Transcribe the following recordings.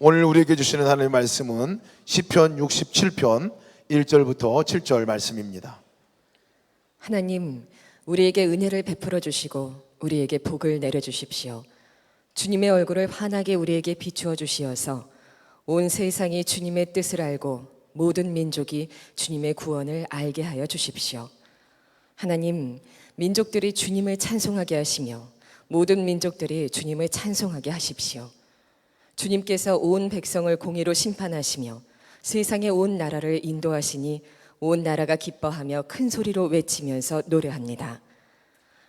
오늘 우리에게 주시는 하나님의 말씀은 시편 67편 1절부터 7절 말씀입니다. 하나님, 우리에게 은혜를 베풀어 주시고 우리에게 복을 내려 주십시오. 주님의 얼굴을 환하게 우리에게 비추어 주시어서 온 세상이 주님의 뜻을 알고 모든 민족이 주님의 구원을 알게 하여 주십시오. 하나님, 민족들이 주님을 찬송하게 하시며 모든 민족들이 주님을 찬송하게 하십시오. 주님께서 온 백성을 공의로 심판하시며 세상의 온 나라를 인도하시니 온 나라가 기뻐하며 큰 소리로 외치면서 노래합니다.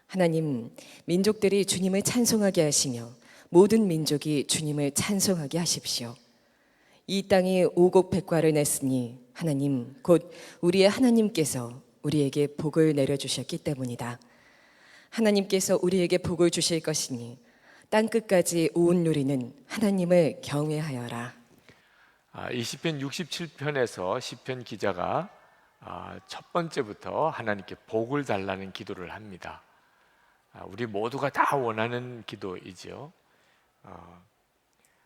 하나님, 민족들이 주님을 찬송하게 하시며 모든 민족이 주님을 찬송하게 하십시오. 이 땅이 오곡백과를 냈으니 하나님, 곧 우리의 하나님께서 우리에게 복을 내려주셨기 때문이다. 하나님께서 우리에게 복을 주실 것이니 땅끝까지 온 누리는 하나님을 경외하여라. 이 시편 67편에서 시편 기자가 첫 번째부터 하나님께 복을 달라는 기도를 합니다. 우리 모두가 다 원하는 기도이죠.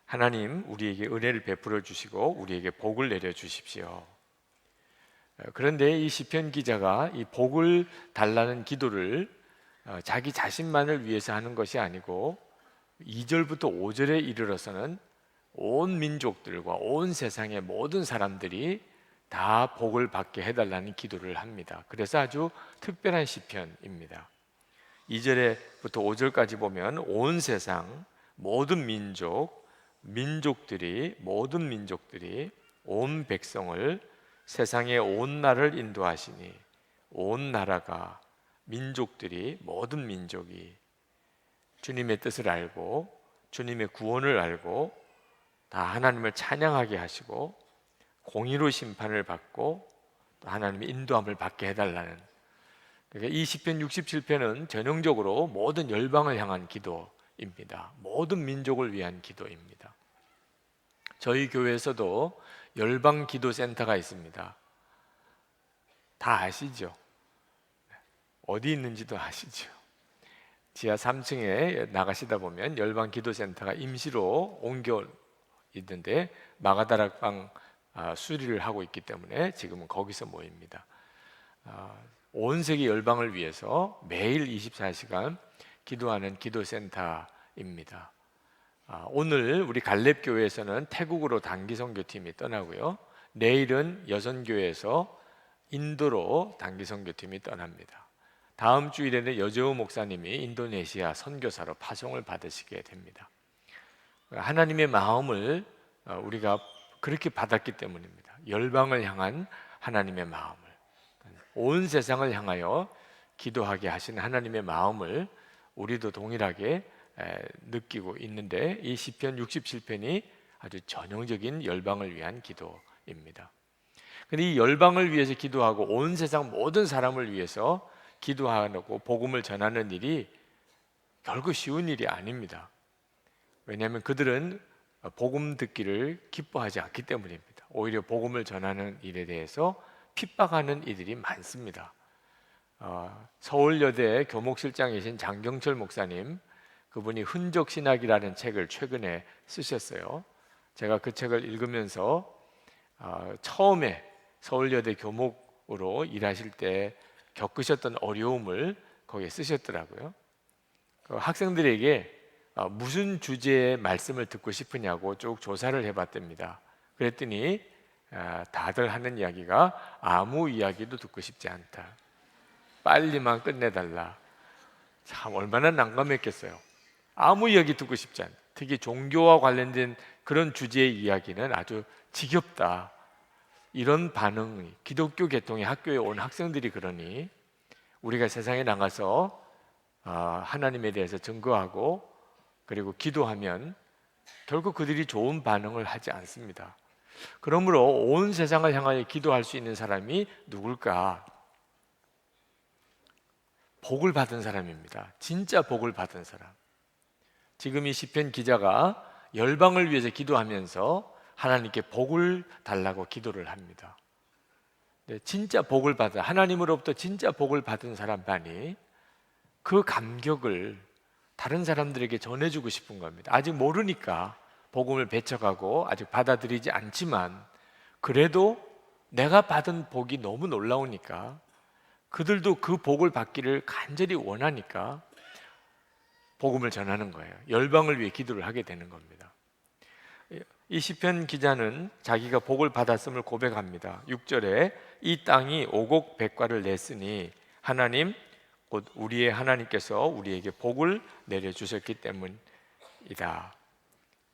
하나님, 우리에게 은혜를 베풀어 주시고 우리에게 복을 내려 주십시오. 그런데 이 시편 기자가 이 복을 달라는 기도를 자기 자신만을 위해서 하는 것이 아니고 2절부터 5절에 이르러서는 온 민족들과 온 세상의 모든 사람들이 다 복을 받게 해달라는 기도를 합니다. 그래서 아주 특별한 시편입니다. 2절부터 5절까지 보면 온 세상 모든 민족들이 온 백성을 세상의 온 나라를 인도하시니 온 나라가 민족들이 모든 민족이 주님의 뜻을 알고 주님의 구원을 알고 다 하나님을 찬양하게 하시고 공의로 심판을 받고 또 하나님의 인도함을 받게 해달라는, 그러니까 이 시편 67편은 전형적으로 모든 열방을 향한 기도입니다. 모든 민족을 위한 기도입니다. 저희 교회에서도 열방 기도센터가 있습니다. 다 아시죠? 어디 있는지도 아시죠? 지하 3층에 나가시다 보면 열방 기도센터가 임시로 옮겨 있는데 마가다락방 수리를 하고 있기 때문에 지금은 거기서 모입니다. 온 세계 열방을 위해서 매일 24시간 기도하는 기도센터입니다. 오늘 우리 갈렙교회에서는 태국으로 단기 선교팀이 떠나고요, 내일은 여선교회에서 인도로 단기 선교팀이 떠납니다. 다음 주일에는 여재호 목사님이 인도네시아 선교사로 파송을 받으시게 됩니다. 하나님의 마음을 우리가 그렇게 받았기 때문입니다. 열방을 향한 하나님의 마음을, 온 세상을 향하여 기도하게 하신 하나님의 마음을 우리도 동일하게 느끼고 있는데, 이 시편 67편이 아주 전형적인 열방을 위한 기도입니다. 그런데 이 열방을 위해서 기도하고 온 세상 모든 사람을 위해서 기도하고 복음을 전하는 일이 결코 쉬운 일이 아닙니다. 왜냐하면 그들은 복음 듣기를 기뻐하지 않기 때문입니다. 오히려 복음을 전하는 일에 대해서 핍박하는 이들이 많습니다. 서울여대 교목실장이신 장경철 목사님, 그분이 흔적신학이라는 책을 최근에 쓰셨어요. 제가 그 책을 읽으면서 처음에 서울여대 교목으로 일하실 때 겪으셨던 어려움을 거기에 쓰셨더라고요. 학생들에게 무슨 주제의 말씀을 듣고 싶으냐고 쭉 조사를 해봤답니다. 그랬더니 다들 하는 이야기가 아무 이야기도 듣고 싶지 않다, 빨리만 끝내달라. 참 얼마나 난감했겠어요. 아무 이야기 듣고 싶지 않다, 특히 종교와 관련된 그런 주제의 이야기는 아주 지겹다, 이런 반응이 기독교 계통의 학교에 온 학생들이 그러니 우리가 세상에 나가서 하나님에 대해서 증거하고 그리고 기도하면 결국 그들이 좋은 반응을 하지 않습니다. 그러므로 온 세상을 향하여 기도할 수 있는 사람이 누굴까? 복을 받은 사람입니다. 진짜 복을 받은 사람. 지금 이 시편 기자가 열방을 위해서 기도하면서 하나님께 복을 달라고 기도를 합니다. 진짜 복을 받아, 하나님으로부터 진짜 복을 받은 사람만이 그 감격을 다른 사람들에게 전해주고 싶은 겁니다. 아직 모르니까 복음을 배척하고 아직 받아들이지 않지만 그래도 내가 받은 복이 너무 놀라우니까 그들도 그 복을 받기를 간절히 원하니까 복음을 전하는 거예요. 열방을 위해 기도를 하게 되는 겁니다. 이 시편 기자는 자기가 복을 받았음을 고백합니다. 6절에 이 땅이 오곡백과를 냈으니 하나님 곧 우리의 하나님께서 우리에게 복을 내려주셨기 때문이다.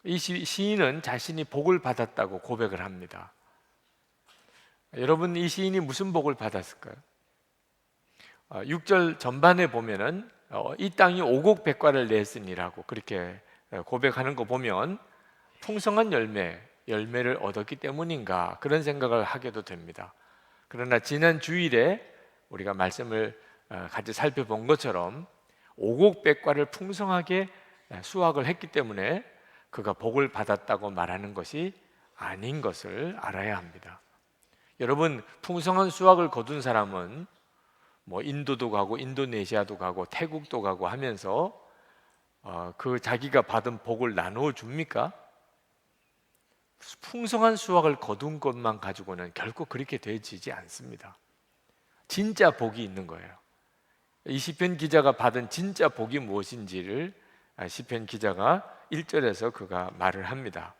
이 시인은 자신이 복을 받았다고 고백을 합니다. 여러분, 이 시인이 무슨 복을 받았을까요? 6절 전반에 보면은 이 땅이 오곡백과를 냈으니라고 그렇게 고백하는 거 보면 풍성한 열매를 얻었기 때문인가 그런 생각을 하게도 됩니다. 그러나 지난 주일에 우리가 말씀을 같이 살펴본 것처럼 오곡백과를 풍성하게 수확을 했기 때문에 그가 복을 받았다고 말하는 것이 아닌 것을 알아야 합니다. 여러분, 풍성한 수확을 거둔 사람은 뭐 인도도 가고 인도네시아도 가고 태국도 가고 하면서 그 자기가 받은 복을 나누어 줍니까? 풍성한 수확을 거둔 것만 가지고는 결코 그렇게 되지지 않습니다. 진짜 복이 있는 거예요. 이 시편 기자가 받은 진짜 복이 무엇인지를 시편 기자가 1절에서 그가 말을 합니다.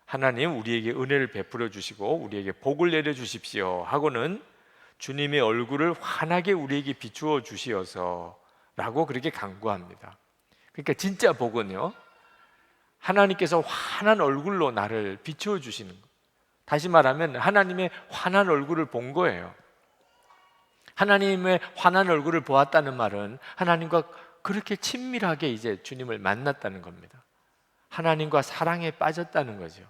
하나님 우리에게 은혜를 베풀어 주시고 우리에게 복을 내려 주십시오 하고는 주님의 얼굴을 환하게 우리에게 비추어 주시어서 라고 그렇게 간구합니다. 그러니까 진짜 복은요, 하나님께서 환한 얼굴로 나를 비추어 주시는 것. 다시 말하면 하나님의 환한 얼굴을 본 거예요. 하나님의 환한 얼굴을 보았다는 말은 하나님과 그렇게 친밀하게 이제 주님을 만났다는 겁니다. 하나님과 사랑에 빠졌다는 거죠.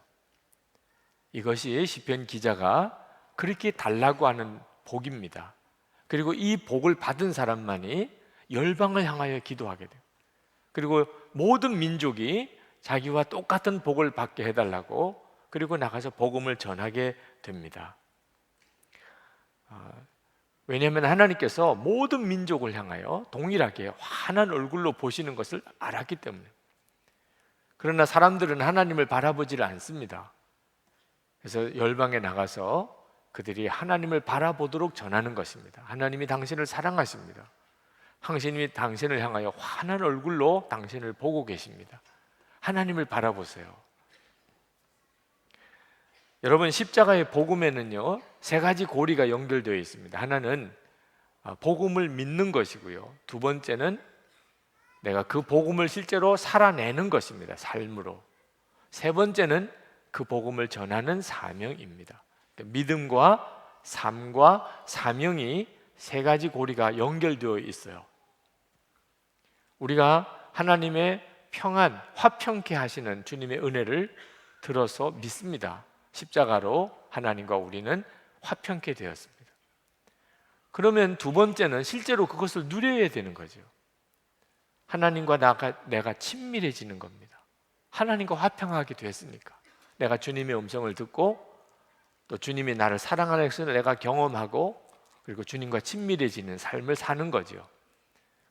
이것이 시편 기자가 그렇게 달라고 하는 복입니다. 그리고 이 복을 받은 사람만이 열방을 향하여 기도하게 돼요. 그리고 모든 민족이 자기와 똑같은 복을 받게 해달라고 그리고 나가서 복음을 전하게 됩니다. 왜냐하면 하나님께서 모든 민족을 향하여 동일하게 환한 얼굴로 보시는 것을 알았기 때문에. 그러나 사람들은 하나님을 바라보지를 않습니다. 그래서 열방에 나가서 그들이 하나님을 바라보도록 전하는 것입니다. 하나님이 당신을 사랑하십니다. 하나님이 당신을 향하여 환한 얼굴로 당신을 보고 계십니다. 하나님을 바라보세요. 여러분, 십자가의 복음에는요 3가지 고리가 연결되어 있습니다. 하나는 복음을 믿는 것이고요, 두 번째는 내가 그 복음을 실제로 살아내는 것입니다, 삶으로. 세 번째는 그 복음을 전하는 사명입니다. 믿음과 삶과 사명이 3가지 고리가 연결되어 있어요. 우리가 하나님의 평안, 화평케 하시는 주님의 은혜를 들어서 믿습니다. 십자가로 하나님과 우리는 화평케 되었습니다. 그러면 두 번째는 실제로 그것을 누려야 되는 거죠. 하나님과 내가 친밀해지는 겁니다. 하나님과 화평하게 됐으니까 내가 주님의 음성을 듣고 또 주님이 나를 사랑하는 것을 내가 경험하고 그리고 주님과 친밀해지는 삶을 사는 거죠.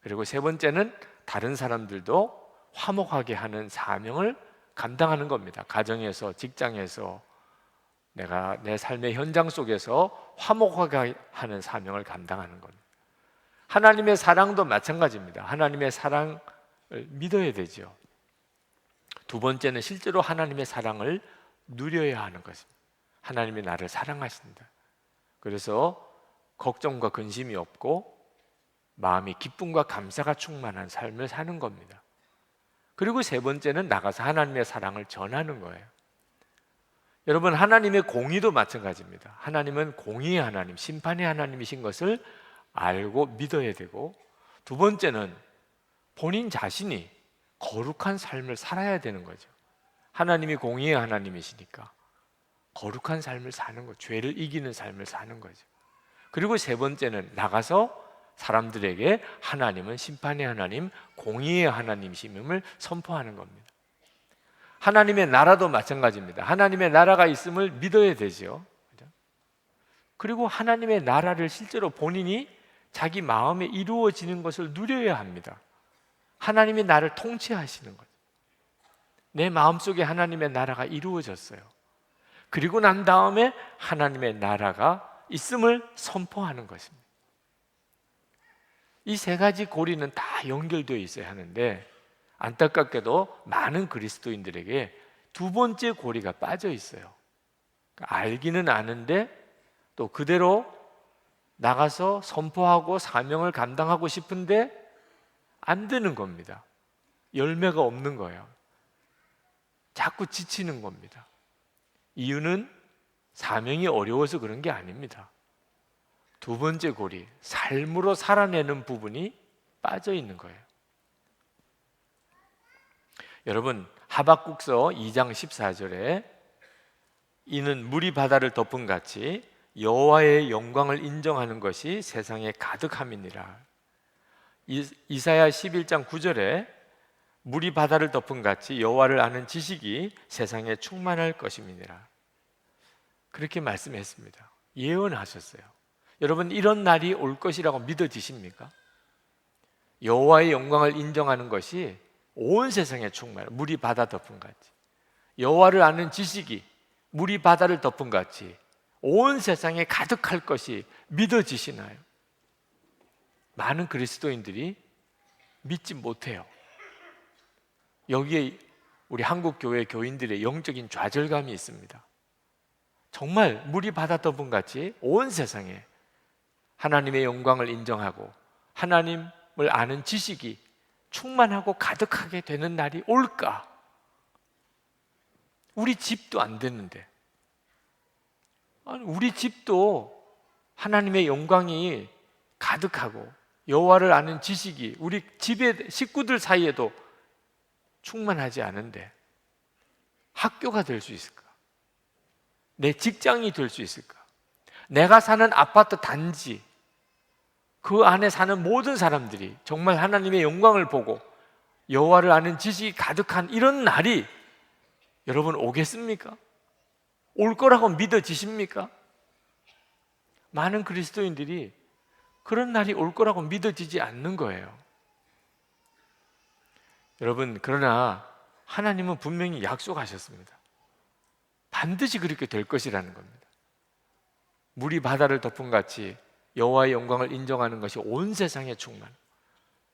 그리고 세 번째는 다른 사람들도 화목하게 하는 사명을 감당하는 겁니다. 가정에서, 직장에서, 내가 내 삶의 현장 속에서 화목하게 하는 사명을 감당하는 겁니다. 하나님의 사랑도 마찬가지입니다. 하나님의 사랑을 믿어야 되죠. 두 번째는 실제로 하나님의 사랑을 누려야 하는 것입니다. 하나님이 나를 사랑하신다. 그래서 걱정과 근심이 없고 마음이 기쁨과 감사가 충만한 삶을 사는 겁니다. 그리고 세 번째는 나가서 하나님의 사랑을 전하는 거예요. 여러분, 하나님의 공의도 마찬가지입니다. 하나님은 공의의 하나님, 심판의 하나님이신 것을 알고 믿어야 되고, 두 번째는 본인 자신이 거룩한 삶을 살아야 되는 거죠. 하나님이 공의의 하나님이시니까 거룩한 삶을 사는 거, 죄를 이기는 삶을 사는 거죠. 그리고 세 번째는 나가서 사람들에게 하나님은 심판의 하나님, 공의의 하나님이심을 선포하는 겁니다. 하나님의 나라도 마찬가지입니다. 하나님의 나라가 있음을 믿어야 되죠. 그리고 하나님의 나라를 실제로 본인이 자기 마음에 이루어지는 것을 누려야 합니다. 하나님이 나를 통치하시는 거죠. 내 마음속에 하나님의 나라가 이루어졌어요. 그리고 난 다음에 하나님의 나라가 있음을 선포하는 것입니다. 이 세 가지 고리는 다 연결되어 있어야 하는데 안타깝게도 많은 그리스도인들에게 두 번째 고리가 빠져 있어요. 그러니까 알기는 아는데 또 그대로 나가서 선포하고 사명을 감당하고 싶은데 안 되는 겁니다. 열매가 없는 거예요. 자꾸 지치는 겁니다. 이유는 사명이 어려워서 그런 게 아닙니다. 두 번째 고리, 삶으로 살아내는 부분이 빠져 있는 거예요. 여러분, 하박국서 2장 14절에 이는 물이 바다를 덮은 같이 여호와의 영광을 인정하는 것이 세상에 가득함이니라. 이사야 11장 9절에 물이 바다를 덮은 같이 여호와를 아는 지식이 세상에 충만할 것임이니라. 그렇게 말씀했습니다. 예언하셨어요. 여러분, 이런 날이 올 것이라고 믿어지십니까? 여호와의 영광을 인정하는 것이 온 세상에 충만해. 물이 바다 덮은 같이 여호와를 아는 지식이 물이 바다를 덮은 같이 온 세상에 가득할 것이 믿어지시나요? 많은 그리스도인들이 믿지 못해요. 여기에 우리 한국 교회 교인들의 영적인 좌절감이 있습니다. 정말 물이 바다 덮은 같이 온 세상에 하나님의 영광을 인정하고 하나님을 아는 지식이 충만하고 가득하게 되는 날이 올까? 우리 집도 안 됐는데, 우리 집도 하나님의 영광이 가득하고 여호와를 아는 지식이 우리 집의 식구들 사이에도 충만하지 않은데 학교가 될 수 있을까? 내 직장이 될 수 있을까? 내가 사는 아파트 단지 그 안에 사는 모든 사람들이 정말 하나님의 영광을 보고 여호와를 아는 지식이 가득한 이런 날이 여러분 오겠습니까? 올 거라고 믿어지십니까? 많은 그리스도인들이 그런 날이 올 거라고 믿어지지 않는 거예요. 여러분, 그러나 하나님은 분명히 약속하셨습니다. 반드시 그렇게 될 것이라는 겁니다. 물이 바다를 덮은 같이 여호와의 영광을 인정하는 것이 온 세상에 충만,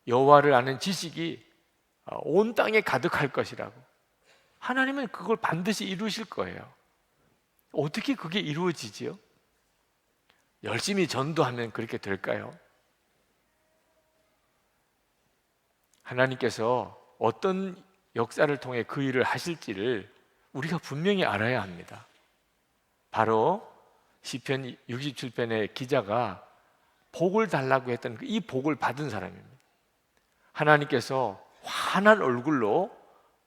여호와를 아는 지식이 온 땅에 가득할 것이라고. 하나님은 그걸 반드시 이루실 거예요. 어떻게 그게 이루어지지요? 열심히 전도하면 그렇게 될까요? 하나님께서 어떤 역사를 통해 그 일을 하실지를 우리가 분명히 알아야 합니다. 바로 시편 67편의 기자가 복을 달라고 했던 이 복을 받은 사람입니다. 하나님께서 환한 얼굴로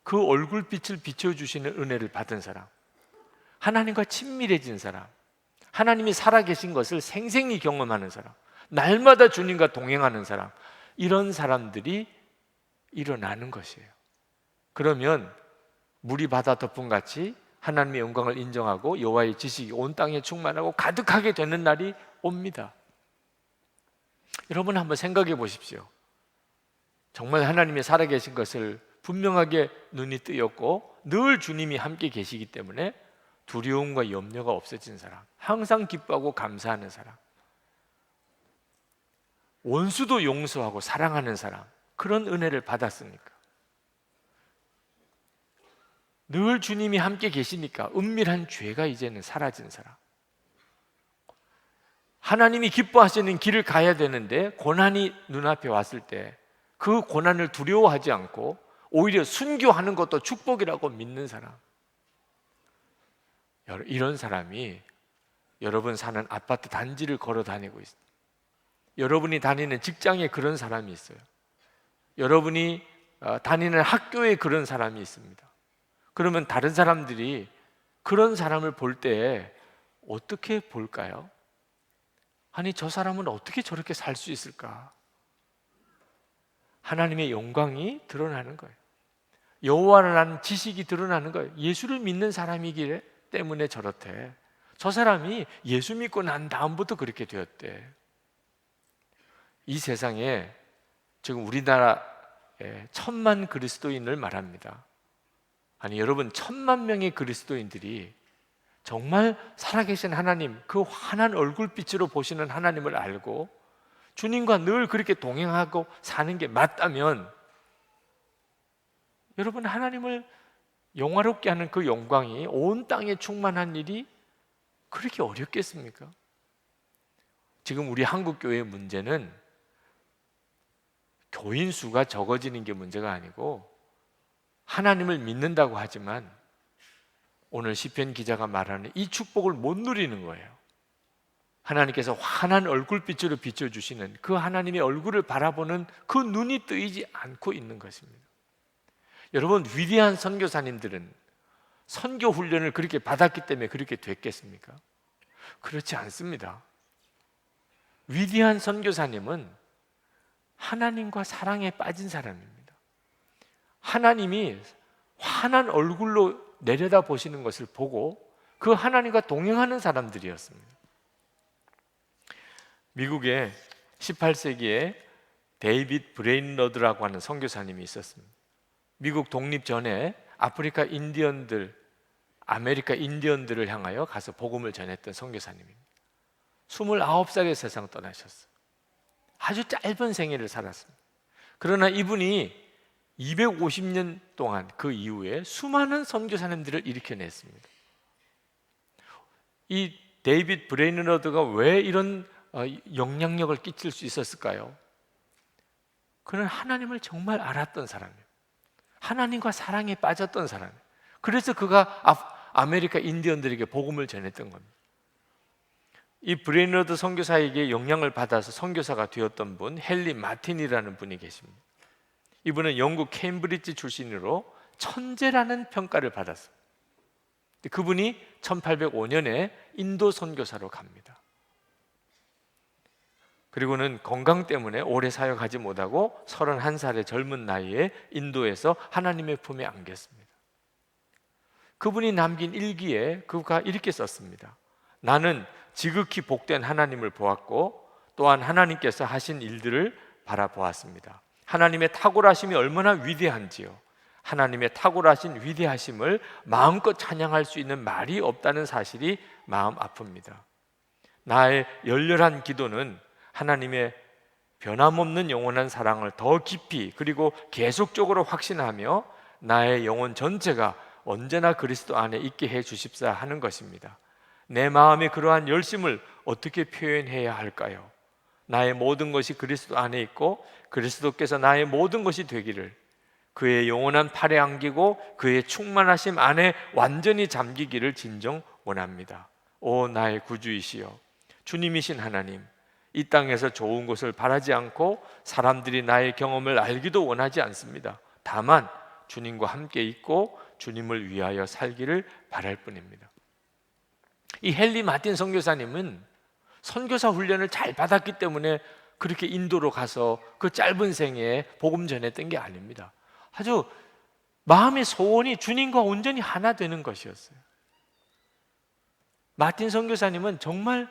그 얼굴빛을 비춰주시는 은혜를 받은 사람, 하나님과 친밀해진 사람, 하나님이 살아계신 것을 생생히 경험하는 사람, 날마다 주님과 동행하는 사람, 이런 사람들이 일어나는 것이에요. 그러면 물이 바다 덮은 같이 하나님의 영광을 인정하고 여호와의 지식이 온 땅에 충만하고 가득하게 되는 날이 옵니다. 여러분 한번 생각해 보십시오. 정말 하나님이 살아계신 것을 분명하게 눈이 뜨였고 늘 주님이 함께 계시기 때문에 두려움과 염려가 없어진 사람, 항상 기뻐하고 감사하는 사람, 원수도 용서하고 사랑하는 사람, 그런 은혜를 받았습니까? 늘 주님이 함께 계시니까 은밀한 죄가 이제는 사라진 사람, 하나님이 기뻐하시는 길을 가야 되는데 고난이 눈앞에 왔을 때 그 고난을 두려워하지 않고 오히려 순교하는 것도 축복이라고 믿는 사람, 이런 사람이 여러분 사는 아파트 단지를 걸어 다니고 있어요. 여러분이 다니는 직장에 그런 사람이 있어요. 여러분이 다니는 학교에 그런 사람이 있습니다. 그러면 다른 사람들이 그런 사람을 볼 때 어떻게 볼까요? 아니, 저 사람은 어떻게 저렇게 살 수 있을까? 하나님의 영광이 드러나는 거예요. 여호와를 아는 지식이 드러나는 거예요. 예수를 믿는 사람이기 때문에 저렇대. 저 사람이 예수 믿고 난 다음부터 그렇게 되었대. 이 세상에 지금 우리나라에 1,000만 그리스도인을 말합니다. 아니 여러분, 1,000,000명의 그리스도인들이 정말 살아계신 하나님, 그 환한 얼굴빛으로 보시는 하나님을 알고 주님과 늘 그렇게 동행하고 사는 게 맞다면, 여러분, 하나님을 영화롭게 하는 그 영광이 온 땅에 충만한 일이 그렇게 어렵겠습니까? 지금 우리 한국 교회의 문제는 교인 수가 적어지는 게 문제가 아니고, 하나님을 믿는다고 하지만 오늘 시편 기자가 말하는 이 축복을 못 누리는 거예요. 하나님께서 환한 얼굴빛으로 비춰주시는 그 하나님의 얼굴을 바라보는 그 눈이 뜨이지 않고 있는 것입니다. 여러분, 위대한 선교사님들은 선교 훈련을 그렇게 받았기 때문에 그렇게 됐겠습니까? 그렇지 않습니다. 위대한 선교사님은 하나님과 사랑에 빠진 사람입니다. 하나님이 환한 얼굴로 내려다 보시는 것을 보고 그 하나님과 동행하는 사람들이었습니다. 미국에 18세기에 데이빗 브레인러드라고 하는 선교사님이 있었습니다. 미국 독립 전에 아프리카 인디언들, 아메리카 인디언들을 향하여 가서 복음을 전했던 선교사님입니다. 29살에 세상 떠나셨어요. 아주 짧은 생애를 살았습니다. 그러나 이분이 250년 동안 그 이후에 수많은 선교사님들을 일으켜냈습니다. 이 데이빗 브레인러드가 왜 이런 영향력을 끼칠 수 있었을까요? 그는 하나님을 정말 알았던 사람이에요. 하나님과 사랑에 빠졌던 사람이에요. 그래서 그가 아메리카 인디언들에게 복음을 전했던 겁니다. 이 브레인러드 선교사에게 영향을 받아서 선교사가 되었던 분, 헨리 마틴이라는 분이 계십니다. 이분은 영국 케임브리지 출신으로 천재라는 평가를 받았습니다. 그분이 1805년에 인도 선교사로 갑니다. 그리고는 건강 때문에 오래 사역하지 못하고 31살의 젊은 나이에 인도에서 하나님의 품에 안겼습니다. 그분이 남긴 일기에 그가 이렇게 썼습니다. 나는 지극히 복된 하나님을 보았고 또한 하나님께서 하신 일들을 바라보았습니다. 하나님의 탁월하심이 얼마나 위대한지요. 하나님의 탁월하신 위대하심을 마음껏 찬양할 수 있는 말이 없다는 사실이 마음 아픕니다. 나의 열렬한 기도는 하나님의 변함없는 영원한 사랑을 더 깊이 그리고 계속적으로 확신하며 나의 영혼 전체가 언제나 그리스도 안에 있게 해 주십사 하는 것입니다. 내 마음의 그러한 열심을 어떻게 표현해야 할까요? 나의 모든 것이 그리스도 안에 있고 그리스도께서 나의 모든 것이 되기를, 그의 영원한 팔에 안기고 그의 충만하심 안에 완전히 잠기기를 진정 원합니다. 오 나의 구주이시여, 주님이신 하나님, 이 땅에서 좋은 것을 바라지 않고 사람들이 나의 경험을 알기도 원하지 않습니다. 다만 주님과 함께 있고 주님을 위하여 살기를 바랄 뿐입니다. 이 헨리 마틴 선교사님은 선교사 훈련을 잘 받았기 때문에 그렇게 인도로 가서 그 짧은 생애에 복음 전했던 게 아닙니다. 아주 마음의 소원이 주님과 온전히 하나 되는 것이었어요. 마틴 선교사님은 정말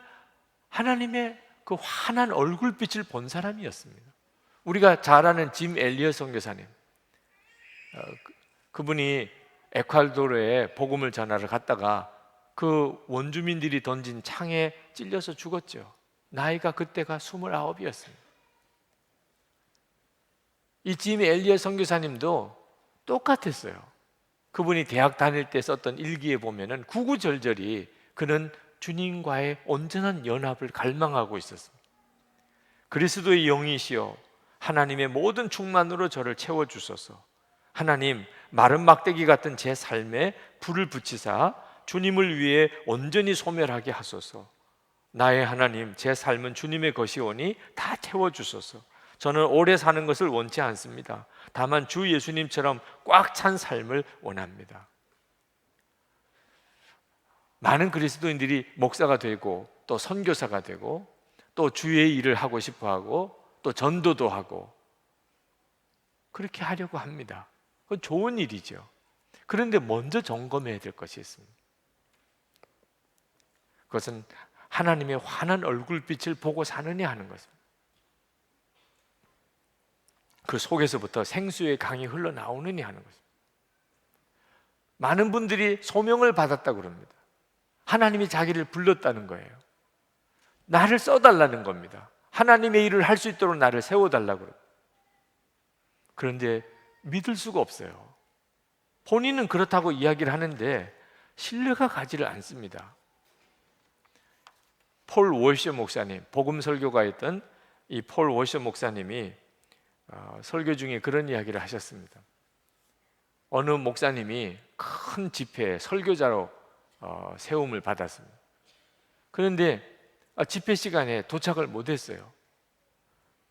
하나님의 그 환한 얼굴빛을 본 사람이었습니다. 우리가 잘 아는 짐 엘리엇 선교사님, 그분이 에콰도르에 복음을 전하러 갔다가 그 원주민들이 던진 창에 찔려서 죽었죠. 나이가 그때가 29이었습니다. 이 짐 엘리엇 선교사님도 똑같았어요. 그분이 대학 다닐 때 썼던 일기에 보면은 구구절절히 그는 주님과의 온전한 연합을 갈망하고 있었습니다. 그리스도의 영이시여, 하나님의 모든 충만으로 저를 채워주소서. 하나님, 마른 막대기 같은 제 삶에 불을 붙이사 주님을 위해 온전히 소멸하게 하소서. 나의 하나님, 제 삶은 주님의 것이오니 다 채워주소서. 저는 오래 사는 것을 원치 않습니다. 다만 주 예수님처럼 꽉 찬 삶을 원합니다. 많은 그리스도인들이 목사가 되고 또 선교사가 되고 또 주의 일을 하고 싶어하고 또 전도도 하고 그렇게 하려고 합니다. 그건 좋은 일이죠. 그런데 먼저 점검해야 될 것이 있습니다. 그것은 하나님의 환한 얼굴빛을 보고 사느냐 하는 것입니다. 그 속에서부터 생수의 강이 흘러나오느냐 하는 것입니다. 많은 분들이 소명을 받았다고 그럽니다. 하나님이 자기를 불렀다는 거예요. 나를 써달라는 겁니다. 하나님의 일을 할 수 있도록 나를 세워달라고 그래요. 그런데 믿을 수가 없어요. 본인은 그렇다고 이야기를 하는데 신뢰가 가지를 않습니다. 폴 워셔 목사님, 복음 설교가였던 이 폴 워셔 목사님이 설교 중에 그런 이야기를 하셨습니다. 어느 목사님이 큰 집회에 설교자로 세움을 받았습니다. 그런데 집회 시간에 도착을 못했어요.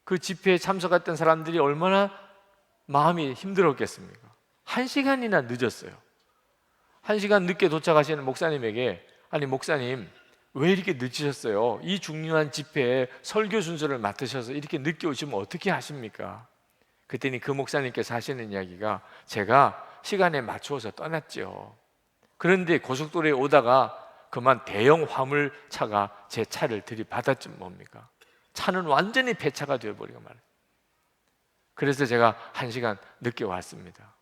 그 집회에 참석했던 사람들이 얼마나 마음이 힘들었겠습니까? 1시간이나 늦었어요. 1시간 늦게 도착하시는 목사님에게, 아니 목사님 왜 이렇게 늦으셨어요? 이 중요한 집회에 설교 순서를 맡으셔서 이렇게 늦게 오시면 어떻게 하십니까? 그랬더니 그 목사님께서 하시는 이야기가, 제가 시간에 맞추어서 떠났죠. 그런데 고속도로에 오다가 그만 대형 화물차가 제 차를 들이받았지 뭡니까? 차는 완전히 폐차가 되어버리고 말이에요. 그래서 제가 1시간 늦게 왔습니다.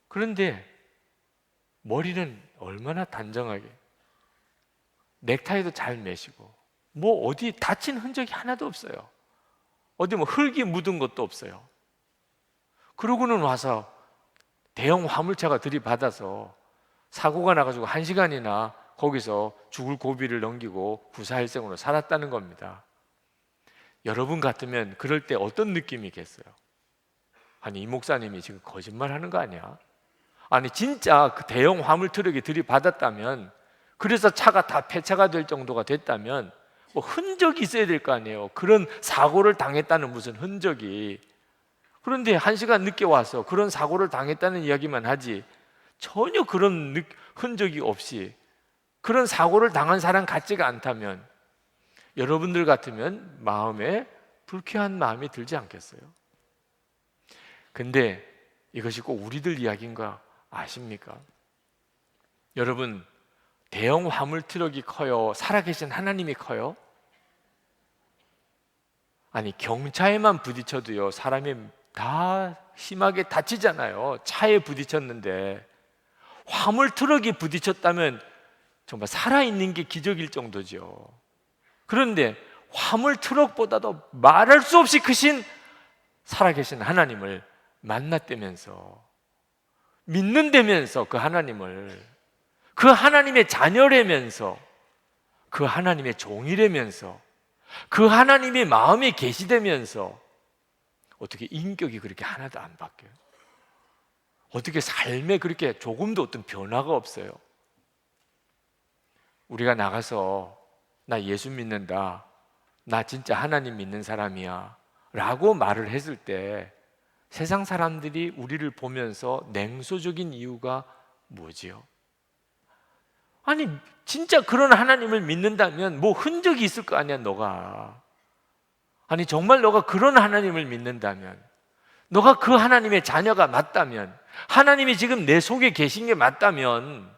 그런데 머리는 얼마나 단정하게, 넥타이도 잘 매시고, 뭐 어디 다친 흔적이 하나도 없어요. 어디 뭐 흙이 묻은 것도 없어요. 그러고는 와서 대형 화물차가 들이받아서 사고가 나가지고 1시간이나 거기서 죽을 고비를 넘기고 부사일생으로 살았다는 겁니다. 여러분 같으면 그럴 때 어떤 느낌이겠어요? 아니 이 목사님이 지금 거짓말하는 거 아니야? 아니 진짜 그 대형 화물 트럭이 들이받았다면, 그래서 차가 다 폐차가 될 정도가 됐다면 뭐 흔적이 있어야 될 거 아니에요. 그런 사고를 당했다는 무슨 흔적이. 그런데 1시간 늦게 와서 그런 사고를 당했다는 이야기만 하지 전혀 그런 흔적이 없이 그런 사고를 당한 사람 같지가 않다면 여러분들 같으면 마음에 불쾌한 마음이 들지 않겠어요? 근데 이것이 꼭 우리들 이야기인 거 아십니까? 여러분, 대형 화물 트럭이 커요? 살아계신 하나님이 커요? 아니 경차에만 부딪혀도요 사람이 다 심하게 다치잖아요. 차에 부딪혔는데 화물 트럭이 부딪혔다면 정말 살아있는 게 기적일 정도죠. 그런데 화물 트럭보다도 말할 수 없이 크신 살아계신 하나님을 만났다면서, 믿는다면서, 그 하나님을, 그 하나님의 자녀라면서, 그 하나님의 종이라면서, 그 하나님의 마음에 계시다면서 어떻게 인격이 그렇게 하나도 안 바뀌어요? 어떻게 삶에 그렇게 조금도 어떤 변화가 없어요? 우리가 나가서 나 예수 믿는다, 나 진짜 하나님 믿는 사람이야 라고 말을 했을 때 세상 사람들이 우리를 보면서 냉소적인 이유가 뭐지요? 아니 진짜 그런 하나님을 믿는다면 뭐 흔적이 있을 거 아니야 너가. 아니 정말 너가 그런 하나님을 믿는다면, 너가 그 하나님의 자녀가 맞다면, 하나님이 지금 내 속에 계신 게 맞다면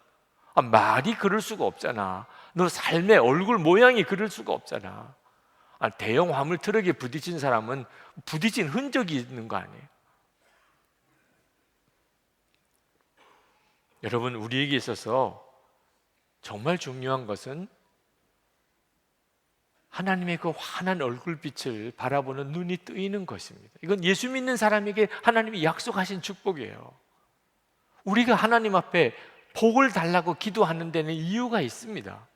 말이 그럴 수가 없잖아. 너 삶의 얼굴 모양이 그럴 수가 없잖아. 대형 화물 트럭에 부딪힌 사람은 부딪힌 흔적이 있는 거 아니에요? 여러분, 우리에게 있어서 정말 중요한 것은 하나님의 그 환한 얼굴빛을 바라보는 눈이 뜨이는 것입니다. 이건 예수 믿는 사람에게 하나님이 약속하신 축복이에요. 우리가 하나님 앞에 복을 달라고 기도하는 데는 이유가 있습니다.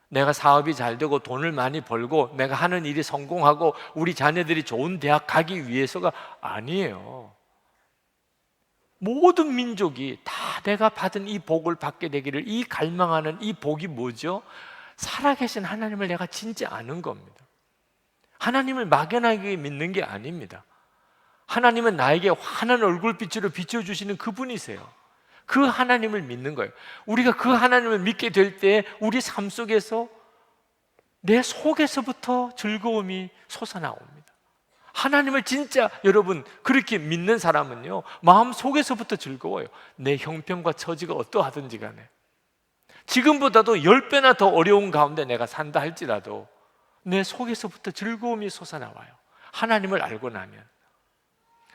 내가 사업이 잘 되고 돈을 많이 벌고 내가 하는 일이 성공하고 우리 자녀들이 좋은 대학 가기 위해서가 아니에요. 모든 민족이 다 내가 받은 이 복을 받게 되기를 이 갈망하는 이 복이 뭐죠? 살아계신 하나님을 내가 진짜 아는 겁니다. 하나님을 막연하게 믿는 게 아닙니다. 하나님은 나에게 환한 얼굴빛으로 비춰주시는 그분이세요. 그 하나님을 믿는 거예요. 우리가 그 하나님을 믿게 될 때 우리 삶 속에서 내 속에서부터 즐거움이 솟아나옵니다. 하나님을 진짜 여러분 그렇게 믿는 사람은요 마음 속에서부터 즐거워요. 내 형편과 처지가 어떠하든지 간에, 지금보다도 10배나 더 어려운 가운데 내가 산다 할지라도 내 속에서부터 즐거움이 솟아나와요. 하나님을 알고 나면.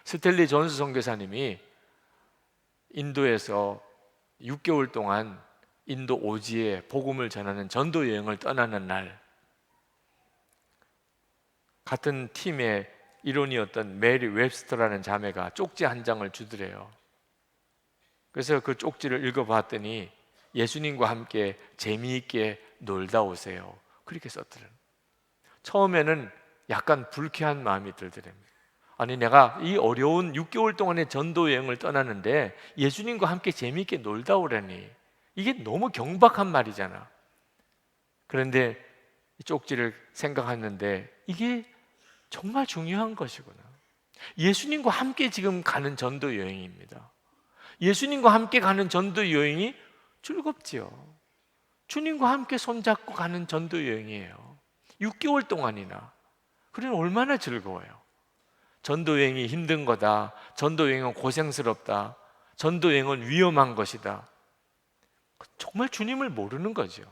스텔리 존스 선교사님이 인도에서 6개월 동안 인도 오지에 복음을 전하는 전도 여행을 떠나는 날, 같은 팀의 일원이었던 메리 웹스터라는 자매가 쪽지 한 장을 주더래요. 그래서 그 쪽지를 읽어봤더니 예수님과 함께 재미있게 놀다 오세요, 그렇게 썼더래요. 처음에는 약간 불쾌한 마음이 들더래요. 아니, 내가 이 어려운 6개월 동안의 전도 여행을 떠나는데 예수님과 함께 재미있게 놀다 오라니, 이게 너무 경박한 말이잖아. 그런데 이 쪽지를 생각했는데 이게 정말 중요한 것이구나. 예수님과 함께 지금 가는 전도 여행입니다. 예수님과 함께 가는 전도 여행이 즐겁지요. 주님과 함께 손잡고 가는 전도 여행이에요. 6개월 동안이나. 그러니 얼마나 즐거워요. 전도 여행이 힘든 거다, 전도 여행은 고생스럽다, 전도 여행은 위험한 것이다, 정말 주님을 모르는 거죠.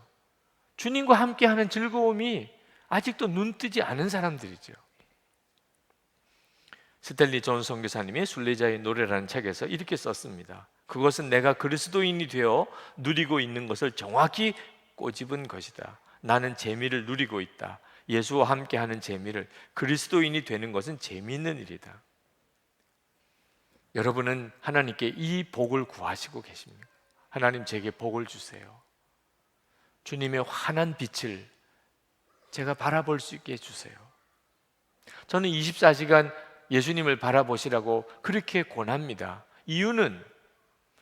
주님과 함께하는 즐거움이 아직도 눈뜨지 않은 사람들이죠. 스탠리 존 선교사님이 순례자의 노래라는 책에서 이렇게 썼습니다. 그것은 내가 그리스도인이 되어 누리고 있는 것을 정확히 꼬집은 것이다. 나는 재미를 누리고 있다. 예수와 함께하는 재미를, 그리스도인이 되는 것은 재미있는 일이다. 여러분은 하나님께 이 복을 구하시고 계십니까? 하나님, 제게 복을 주세요. 주님의 환한 빛을 제가 바라볼 수 있게 해주세요. 저는 24시간 예수님을 바라보시라고 그렇게 권합니다. 이유는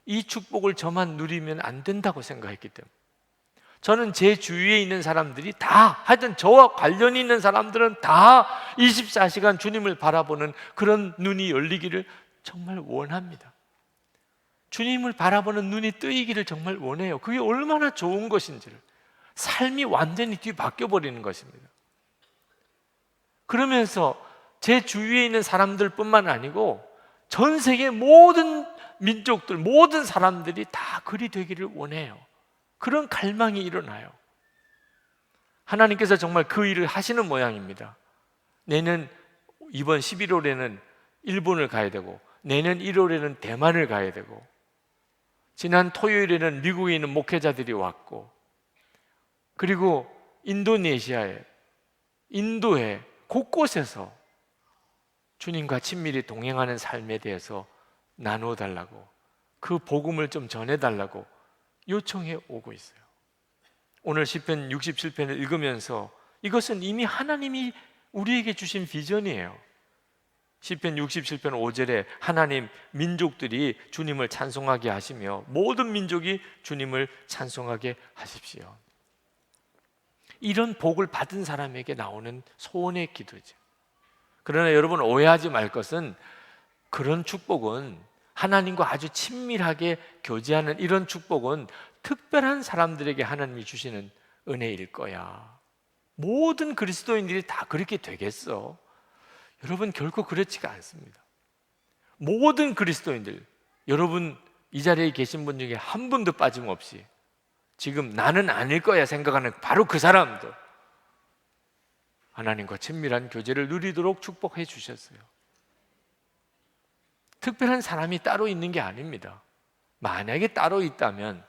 이 축복을 저만 누리면 안 된다고 생각했기 때문에. 저는 제 주위에 있는 사람들이 다, 하여튼 저와 관련이 있는 사람들은 다 24시간 주님을 바라보는 그런 눈이 열리기를 정말 원합니다. 주님을 바라보는 눈이 뜨이기를 정말 원해요. 그게 얼마나 좋은 것인지를. 삶이 완전히 뒤바뀌어 버리는 것입니다. 그러면서 제 주위에 있는 사람들뿐만 아니고 전 세계 모든 민족들, 모든 사람들이 다 그리 되기를 원해요. 그런 갈망이 일어나요. 하나님께서 정말 그 일을 하시는 모양입니다. 내년 이번 11월에는 일본을 가야 되고, 내년 1월에는 대만을 가야 되고, 지난 토요일에는 미국에 있는 목회자들이 왔고, 그리고 인도네시아에, 인도에 곳곳에서 주님과 친밀히 동행하는 삶에 대해서 나누어 달라고, 그 복음을 좀 전해 달라고 요청해 오고 있어요. 오늘 시편 67편을 읽으면서 이것은 이미 하나님이 우리에게 주신 비전이에요. 시편 67편 5절에 하나님, 민족들이 주님을 찬송하게 하시며 모든 민족이 주님을 찬송하게 하십시오. 이런 복을 받은 사람에게 나오는 소원의 기도죠. 그러나 여러분, 오해하지 말 것은, 그런 축복은, 하나님과 아주 친밀하게 교제하는 이런 축복은 특별한 사람들에게 하나님이 주시는 은혜일 거야. 모든 그리스도인들이 다 그렇게 되겠어? 여러분, 결코 그렇지가 않습니다. 모든 그리스도인들, 여러분 이 자리에 계신 분 중에 한 분도 빠짐없이 지금 나는 아닐 거야 생각하는 바로 그 사람도 하나님과 친밀한 교제를 누리도록 축복해 주셨어요. 특별한 사람이 따로 있는 게 아닙니다. 만약에 따로 있다면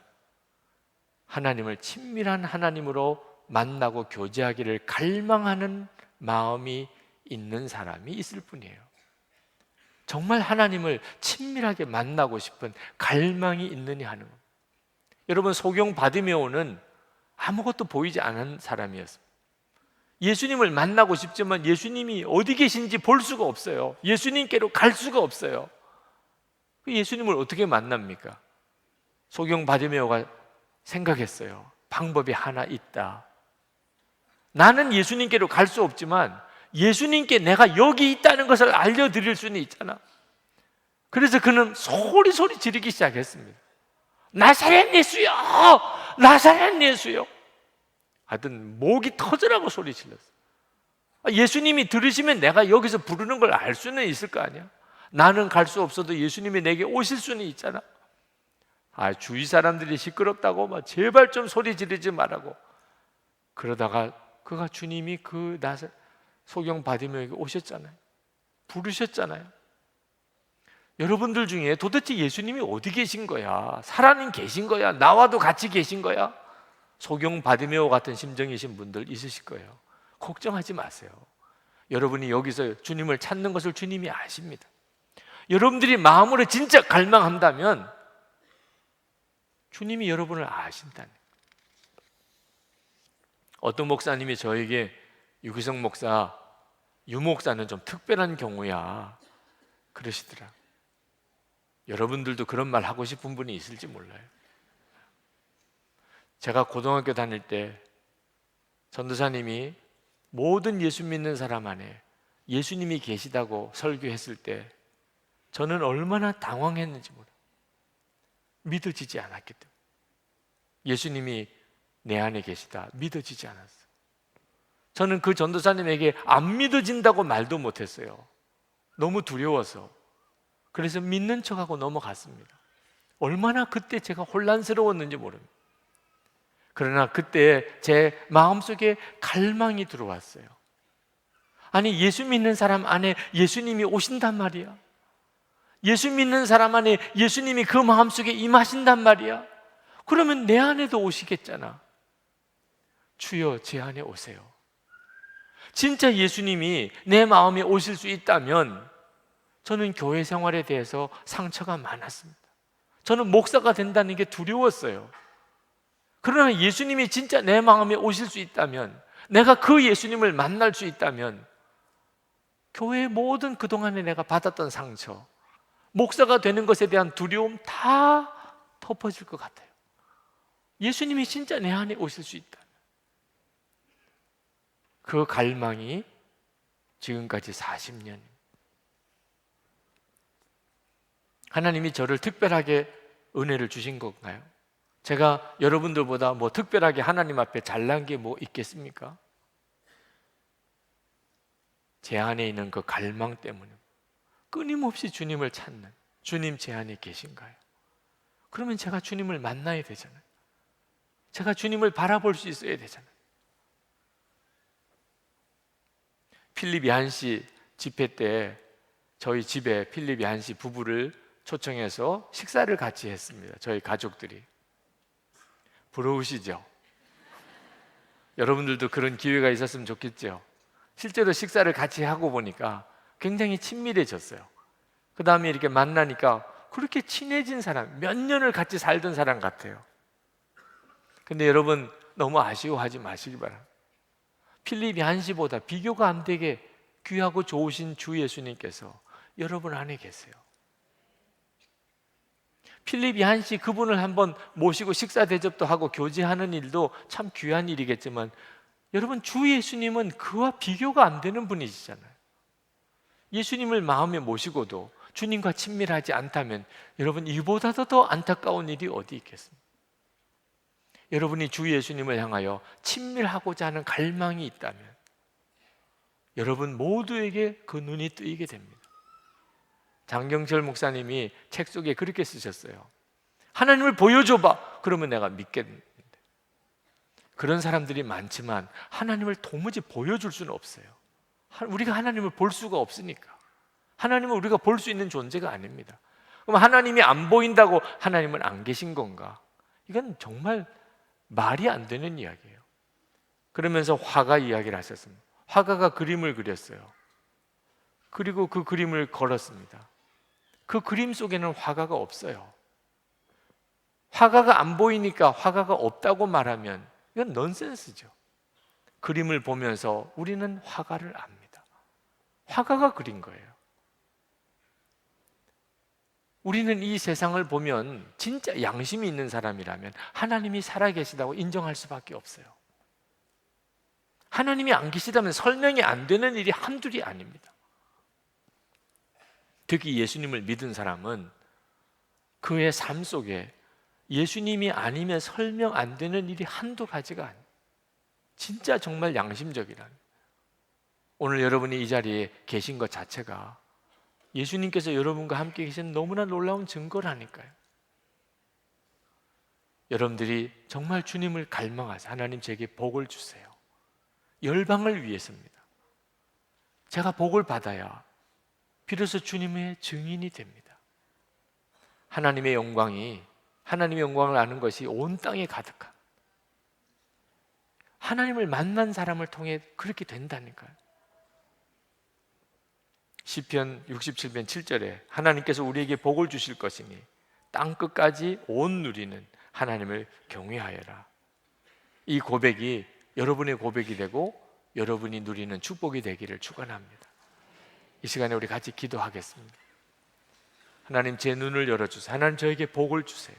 하나님을 친밀한 하나님으로 만나고 교제하기를 갈망하는 마음이 있는 사람이 있을 뿐이에요. 정말 하나님을 친밀하게 만나고 싶은 갈망이 있느냐 하는 것. 여러분, 소경 바디메오는 아무것도 보이지 않은 사람이었습니다. 예수님을 만나고 싶지만 예수님이 어디 계신지 볼 수가 없어요. 예수님께로 갈 수가 없어요. 예수님을 어떻게 만납니까? 소경 바디메오가 생각했어요. 방법이 하나 있다. 나는 예수님께로 갈 수 없지만 예수님께 내가 여기 있다는 것을 알려드릴 수는 있잖아. 그래서 그는 소리 지르기 시작했습니다. 나사렛 예수요! 나사렛 예수요! 하여튼 목이 터져라고 소리 질렀어요. 예수님이 들으시면 내가 여기서 부르는 걸 알 수는 있을 거 아니야. 나는 갈 수 없어도 예수님이 내게 오실 수는 있잖아. 주위 사람들이 시끄럽다고 막 제발 좀 소리 지르지 말라고. 그러다가 그가 주님이 그 소경 바디메오에게 오셨잖아요. 부르셨잖아요. 여러분들 중에 도대체 예수님이 어디 계신 거야? 살아는 계신 거야? 나와도 같이 계신 거야? 소경 바디메오 같은 심정이신 분들 있으실 거예요. 걱정하지 마세요. 여러분이 여기서 주님을 찾는 것을 주님이 아십니다. 여러분들이 마음으로 진짜 갈망한다면 주님이 여러분을 아신다는 거예요. 어떤 목사님이 저에게 유기성 목사, 유 목사는 좀 특별한 경우야 그러시더라. 여러분들도 그런 말 하고 싶은 분이 있을지 몰라요. 제가 고등학교 다닐 때 전도사님이 모든 예수 믿는 사람 안에 예수님이 계시다고 설교했을 때 저는 얼마나 당황했는지 몰라요. 믿어지지 않았기 때문에. 예수님이 내 안에 계시다 믿어지지 않았어요. 저는 그 전도사님에게 안 믿어진다고 말도 못했어요. 너무 두려워서. 그래서 믿는 척하고 넘어갔습니다. 얼마나 그때 제가 혼란스러웠는지 모릅니다. 그러나 그때 제 마음속에 갈망이 들어왔어요. 아니, 예수 믿는 사람 안에 예수님이 오신단 말이야. 예수 믿는 사람 안에 예수님이 그 마음속에 임하신단 말이야. 그러면 내 안에도 오시겠잖아. 주여 제 안에 오세요. 진짜 예수님이 내 마음에 오실 수 있다면 저는 교회 생활에 대해서 상처가 많았습니다. 저는 목사가 된다는 게 두려웠어요. 그러나 예수님이 진짜 내 마음에 오실 수 있다면, 내가 그 예수님을 만날 수 있다면 교회의 모든 그동안에 내가 받았던 상처, 목사가 되는 것에 대한 두려움 다 덮어질 것 같아요. 예수님이 진짜 내 안에 오실 수 있다. 그 갈망이 지금까지 40년. 하나님이 저를 특별하게 은혜를 주신 건가요? 제가 여러분들보다 뭐 특별하게 하나님 앞에 잘난 게 뭐 있겠습니까? 제 안에 있는 그 갈망 때문에 끊임없이 주님을 찾는, 주님 제 안에 계신가요? 그러면 제가 주님을 만나야 되잖아요. 제가 주님을 바라볼 수 있어야 되잖아요. 필립 얀시 집회 때 저희 집에 필립 얀시 부부를 초청해서 식사를 같이 했습니다. 저희 가족들이. 부러우시죠? 여러분들도 그런 기회가 있었으면 좋겠죠? 실제로 식사를 같이 하고 보니까 굉장히 친밀해졌어요. 그 다음에 이렇게 만나니까 그렇게 친해진 사람, 몇 년을 같이 살던 사람 같아요. 근데 여러분 너무 아쉬워하지 마시기 바랍니다. 필립 얀시보다 비교가 안 되게 귀하고 좋으신 주 예수님께서 여러분 안에 계세요. 필립 얀시 그분을 한번 모시고 식사 대접도 하고 교제하는 일도 참 귀한 일이겠지만 여러분 주 예수님은 그와 비교가 안 되는 분이시잖아요. 예수님을 마음에 모시고도 주님과 친밀하지 않다면 여러분 이보다도 더 안타까운 일이 어디 있겠습니까? 여러분이 주 예수님을 향하여 친밀하고자 하는 갈망이 있다면 여러분 모두에게 그 눈이 뜨이게 됩니다. 장경철 목사님이 책 속에 그렇게 쓰셨어요. 하나님을 보여줘봐. 그러면 내가 믿겠는데. 그런 사람들이 많지만 하나님을 도무지 보여줄 수는 없어요. 우리가 하나님을 볼 수가 없으니까. 하나님은 우리가 볼 수 있는 존재가 아닙니다. 그럼 하나님이 안 보인다고 하나님은 안 계신 건가? 이건 정말 말이 안 되는 이야기예요. 그러면서 화가 이야기를 하셨습니다. 화가가 그림을 그렸어요. 그리고 그 그림을 걸었습니다. 그 그림 속에는 화가가 없어요. 화가가 안 보이니까 화가가 없다고 말하면 이건 넌센스죠. 그림을 보면서 우리는 화가를 압니다. 화가가 그린 거예요. 우리는 이 세상을 보면 진짜 양심이 있는 사람이라면 하나님이 살아계시다고 인정할 수밖에 없어요. 하나님이 안 계시다면 설명이 안 되는 일이 한둘이 아닙니다. 특히 예수님을 믿은 사람은 그의 삶 속에 예수님이 아니면 설명 안 되는 일이 한두 가지가 아니에요. 진짜 정말 양심적이란. 오늘 여러분이 이 자리에 계신 것 자체가 예수님께서 여러분과 함께 계신 너무나 놀라운 증거라니까요. 여러분들이 정말 주님을 갈망하세요. 하나님 제게 복을 주세요. 열방을 위해서입니다. 제가 복을 받아야 비로소 주님의 증인이 됩니다. 하나님의 영광을 아는 것이 온 땅에 가득한, 하나님을 만난 사람을 통해 그렇게 된다니까요. 시편 67편 7절에 하나님께서 우리에게 복을 주실 것이니 땅 끝까지 온 누리는 하나님을 경외하여라. 이 고백이 여러분의 고백이 되고 여러분이 누리는 축복이 되기를 축원합니다. 이 시간에 우리 같이 기도하겠습니다. 하나님, 제 눈을 열어주세요. 하나님, 저에게 복을 주세요.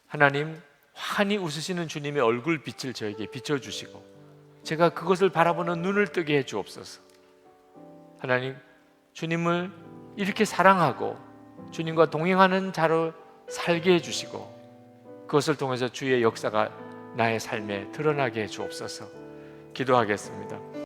하나님, 환히 웃으시는 주님의 얼굴 빛을 저에게 비춰주시고 제가 그것을 바라보는 눈을 뜨게 해주옵소서. 하나님, 주님을 이렇게 사랑하고 주님과 동행하는 자로 살게 해주시고 그것을 통해서 주의 역사가 나의 삶에 드러나게 해주옵소서. 기도하겠습니다.